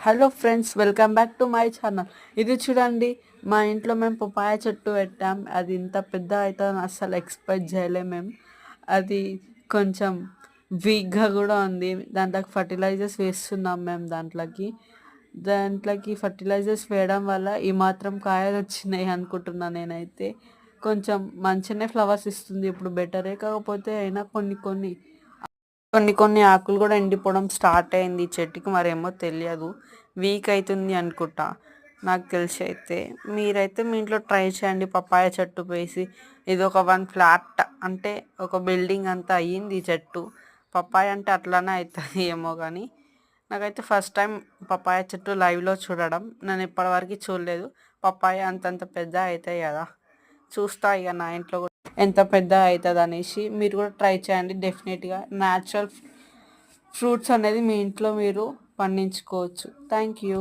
Hello friends, welcome back to my channel. ఇది చూడండి, మా ఇంట్లో మేము పపాయ చెట్టు పెట్టాం. అది ఇంత పెద్ద అవుతుందని అస్సలు ఎక్స్పెక్ట్ చేయలేం మేము. అది కొంచెం వీక్గా కూడా ఉంది. దాంట్లోకి ఫర్టిలైజర్స్ వేస్తున్నాం మేము. దాంట్లోకి ఫర్టిలైజర్స్ వేయడం వల్ల ఈ మాత్రం కాయలు వచ్చినాయి అనుకుంటున్నాను నేనైతే. కొంచెం మంచిగానే ఫ్లవర్స్ ఇస్తుంది ఇప్పుడు, బెటరే. కాకపోతే అయినా కొన్ని ఆకులు కూడా ఎండిపోవడం స్టార్ట్ అయింది ఈ చెట్టుకి. మరేమో తెలియదు, వీక్ అవుతుంది అనుకుంటా నాకు తెలిసి. అయితే మీరైతే మీ ఇంట్లో ట్రై చేయండి పపాయ చెట్టు వేసి. ఇది ఒక వన్ ఫ్లాట్ అంటే ఒక బిల్డింగ్ అంతా అయ్యింది ఈ చెట్టు. పపాయ అంటే అట్లానే అవుతుంది ఏమో కానీ, నాకైతే ఫస్ట్ టైం పపాయ చెట్టు లైవ్లో చూడడం. నేను ఇప్పటివరకు చూడలేదు. పపాయ అంతంత పెద్ద అవుతాయి కదా, చూస్తా ఇక నా ఇంట్లో కూడా ఎంత పెద్ద అవుతుంది అనేసి. మీరు కూడా ట్రై చేయండి డెఫినెట్గా. న్యాచురల్ ఫ్రూట్స్ అనేది మీ ఇంట్లో మీరు పండించుకోవచ్చు. Thank you.